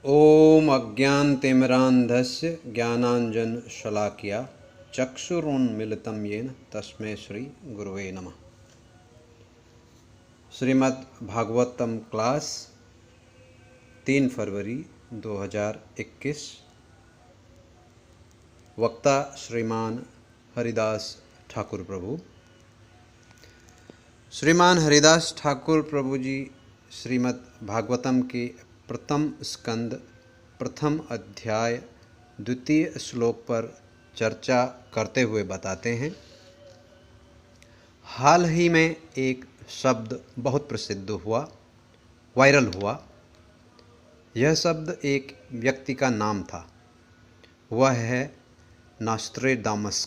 ॐ अज्ञानतिमिरान्धस्य ज्ञानाञ्जनशलाकया चक्षुरुन्मीलितं येन तस्मै श्रीगुरवे नमः। श्रीमद्भागवतम क्लास 3 फरवरी 2021। वक्ता श्रीमान हरिदास ठाकुर प्रभु। श्रीमान हरिदास ठाकुर प्रभु जी श्रीमद्भागवतम के प्रथम स्कंद प्रथम अध्याय द्वितीय श्लोक पर चर्चा करते हुए बताते हैं, हाल ही में एक शब्द बहुत प्रसिद्ध हुआ, वायरल हुआ। यह शब्द एक व्यक्ति का नाम था, वह है नॉस्ट्रेडामस।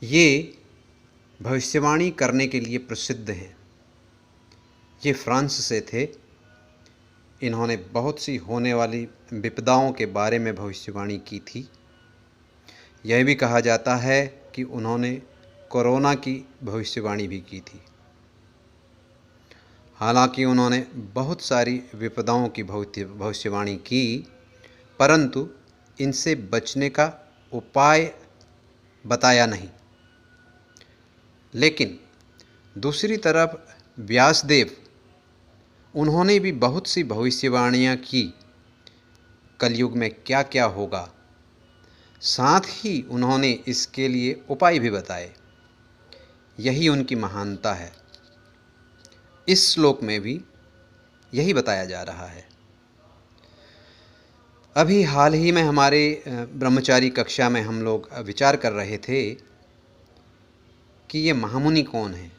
ये भविष्यवाणी करने के लिए प्रसिद्ध हैं। ये फ्रांस से थे। इन्होंने बहुत सी होने वाली विपदाओं के बारे में भविष्यवाणी की थी। यह भी कहा जाता है कि उन्होंने कोरोना की भविष्यवाणी भी की थी। हालांकि उन्होंने बहुत सारी विपदाओं की भविष्यवाणी की, परंतु इनसे बचने का उपाय बताया नहीं। लेकिन दूसरी तरफ व्यासदेव, उन्होंने भी बहुत सी भविष्यवाणियाँ की, कलयुग में क्या क्या होगा। साथ ही उन्होंने इसके लिए उपाय भी बताए। यही उनकी महानता है। इस श्लोक में भी यही बताया जा रहा है। अभी हाल ही में हमारे ब्रह्मचारी कक्षा में हम लोग विचार कर रहे थे कि ये महामुनि कौन है।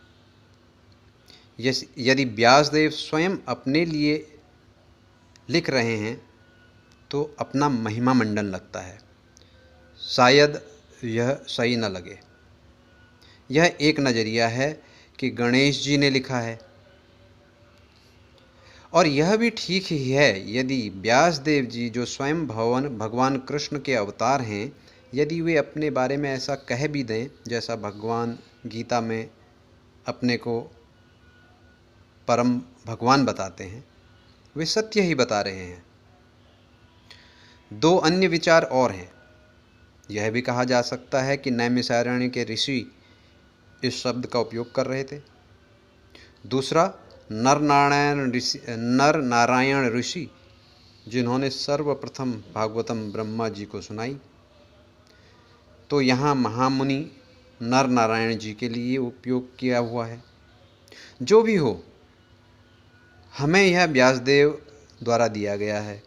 यदि व्यासदेव स्वयं अपने लिए लिख रहे हैं तो अपना महिमा मंडन लगता है। शायद यह सही न लगे। यह एक नज़रिया है कि गणेश जी ने लिखा है, और यह भी ठीक ही है। यदि व्यासदेव जी जो स्वयं भगवान कृष्ण के अवतार हैं, यदि वे अपने बारे में ऐसा कह भी दें जैसा भगवान गीता में अपने को परम भगवान बताते हैं, वे सत्य ही बता रहे हैं। दो अन्य विचार और हैं। यह भी कहा जा सकता है कि नैमिषारण्य के ऋषि इस शब्द का उपयोग कर रहे थे। दूसरा, नर नारायण ऋषि, जिन्होंने सर्वप्रथम भागवतम ब्रह्मा जी को सुनाई। तो यहाँ महामुनि नर नारायण जी के लिए उपयोग किया हुआ है। जो भी हो, हमें यह व्यासदेव द्वारा दिया गया है।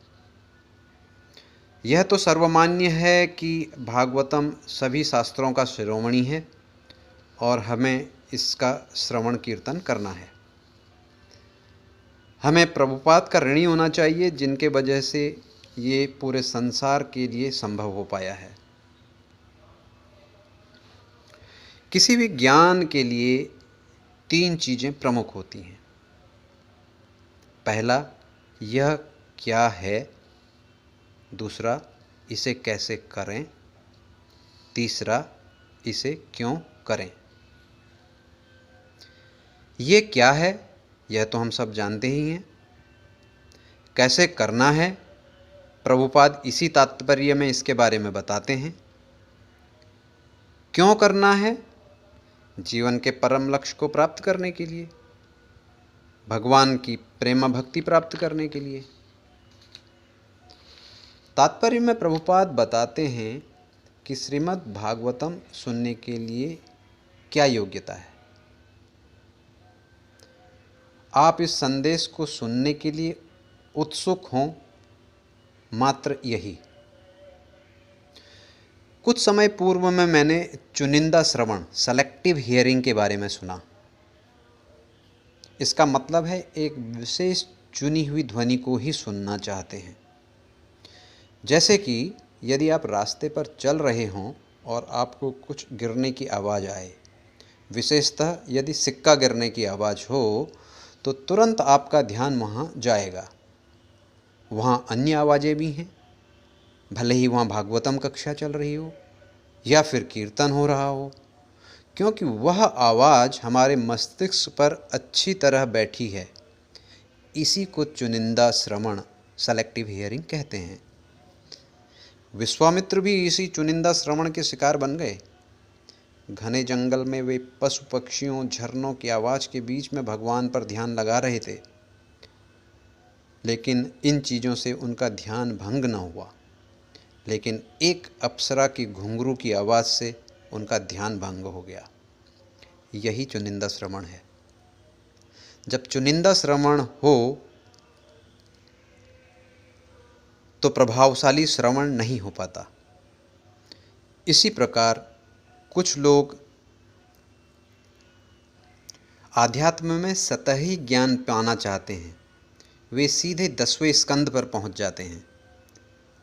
यह तो सर्वमान्य है कि भागवतम सभी शास्त्रों का शिरोमणि है और हमें इसका श्रवण कीर्तन करना है। हमें प्रभुपाद का ऋणी होना चाहिए, जिनके वजह से ये पूरे संसार के लिए संभव हो पाया है। किसी भी ज्ञान के लिए 3 चीज़ें प्रमुख होती हैं। पहला, यह क्या है। दूसरा, इसे कैसे करें। तीसरा, इसे क्यों करें। ये क्या है, यह तो हम सब जानते ही हैं। कैसे करना है, प्रभुपाद इसी तात्पर्य में इसके बारे में बताते हैं। क्यों करना है, जीवन के परम लक्ष्य को प्राप्त करने के लिए, भगवान की प्रेम भक्ति प्राप्त करने के लिए। तात्पर्य में प्रभुपाद बताते हैं कि श्रीमद् भागवतम सुनने के लिए क्या योग्यता है। आप इस संदेश को सुनने के लिए उत्सुक हों, मात्र यही। कुछ समय पूर्व में मैंने चुनिंदा श्रवण, सेलेक्टिव हियरिंग के बारे में सुना। इसका मतलब है एक विशेष चुनी हुई ध्वनि को ही सुनना चाहते हैं। जैसे कि यदि आप रास्ते पर चल रहे हों और आपको कुछ गिरने की आवाज़ आए, विशेषतः यदि सिक्का गिरने की आवाज़ हो, तो तुरंत आपका ध्यान वहाँ जाएगा। वहाँ अन्य आवाज़ें भी हैं, भले ही वहाँ भागवतम कक्षा चल रही हो या फिर कीर्तन हो रहा हो, क्योंकि वह आवाज़ हमारे मस्तिष्क पर अच्छी तरह बैठी है। इसी को चुनिंदा श्रवण सेलेक्टिव हियरिंग कहते हैं। विश्वामित्र भी इसी चुनिंदा श्रवण के शिकार बन गए। घने जंगल में वे पशु पक्षियों, झरनों की आवाज़ के बीच में भगवान पर ध्यान लगा रहे थे, लेकिन इन चीज़ों से उनका ध्यान भंग न हुआ। लेकिन एक अप्सरा की घुंघरू की आवाज़ से उनका ध्यान भंग हो गया। यही चुनिंदा श्रवण है। जब चुनिंदा श्रवण हो तो प्रभावशाली श्रवण नहीं हो पाता। इसी प्रकार कुछ लोग आध्यात्म में सतही ज्ञान पाना चाहते हैं। वे सीधे 10वें स्कंद पर पहुंच जाते हैं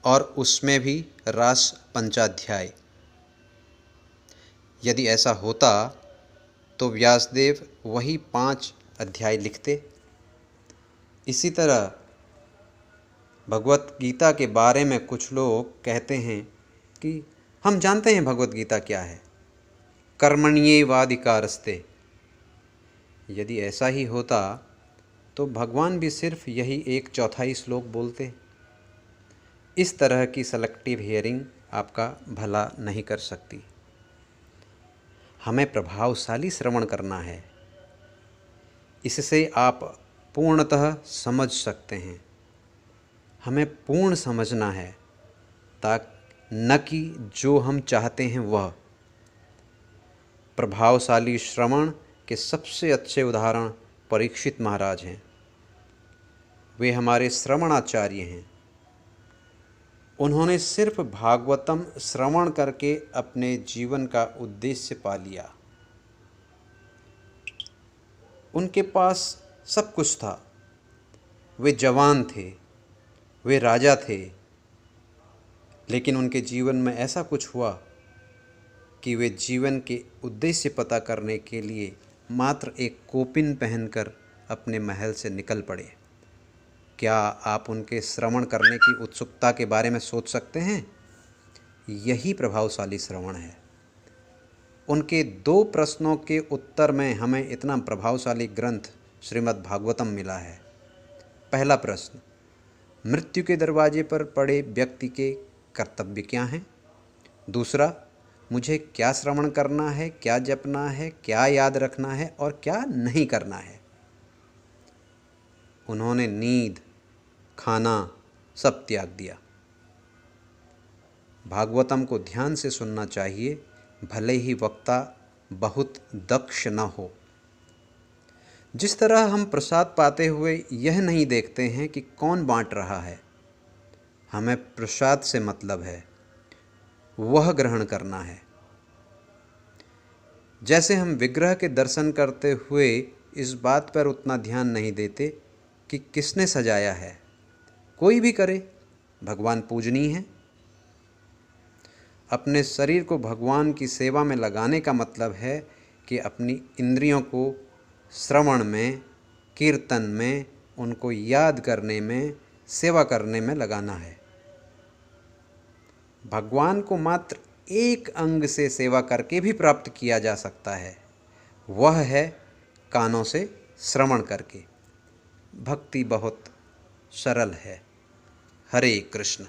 और उसमें भी रास पंचाध्याय। यदि ऐसा होता तो व्यासदेव वही 5 अध्याय लिखते। इसी तरह भगवत गीता के बारे में कुछ लोग कहते हैं कि हम जानते हैं भगवत गीता क्या है, कर्मण्येवाधिकारस्ते। यदि ऐसा ही होता तो भगवान भी सिर्फ यही 1/4 श्लोक बोलते। इस तरह की सेलेक्टिव हियरिंग आपका भला नहीं कर सकती। हमें प्रभावशाली श्रवण करना है। इससे आप पूर्णतः समझ सकते हैं। हमें पूर्ण समझना है, ताकि न कि जो हम चाहते हैं वह। प्रभावशाली श्रवण के सबसे अच्छे उदाहरण परीक्षित महाराज हैं। वे हमारे श्रवणाचार्य हैं। उन्होंने सिर्फ भागवतम श्रवण करके अपने जीवन का उद्देश्य पा लिया। उनके पास सब कुछ था। वे जवान थे, वे राजा थे, लेकिन उनके जीवन में ऐसा कुछ हुआ कि वे जीवन के उद्देश्य पता करने के लिए मात्र एक कोपिन पहनकर अपने महल से निकल पड़े। क्या आप उनके श्रवण करने की उत्सुकता के बारे में सोच सकते हैं? यही प्रभावशाली श्रवण है। उनके 2 प्रश्नों के उत्तर में हमें इतना प्रभावशाली ग्रंथ श्रीमद् भागवतम मिला है। पहला प्रश्न, मृत्यु के दरवाजे पर पड़े व्यक्ति के कर्तव्य क्या हैं? दूसरा, मुझे क्या श्रवण करना है, क्या जपना है, क्या याद रखना है और क्या नहीं करना है? उन्होंने नींद, खाना सब त्याग दिया। भागवतम को ध्यान से सुनना चाहिए, भले ही वक्ता बहुत दक्ष न हो। जिस तरह हम प्रसाद पाते हुए यह नहीं देखते हैं कि कौन बांट रहा है, हमें प्रसाद से मतलब है, वह ग्रहण करना है। जैसे हम विग्रह के दर्शन करते हुए इस बात पर उतना ध्यान नहीं देते कि किसने सजाया है। कोई भी करे, भगवान पूजनीय है। अपने शरीर को भगवान की सेवा में लगाने का मतलब है कि अपनी इंद्रियों को श्रवण में, कीर्तन में, उनको याद करने में, सेवा करने में लगाना है। भगवान को मात्र एक अंग से सेवा करके भी प्राप्त किया जा सकता है, वह है कानों से श्रवण करके। भक्ति बहुत सरल है। हरे कृष्ण।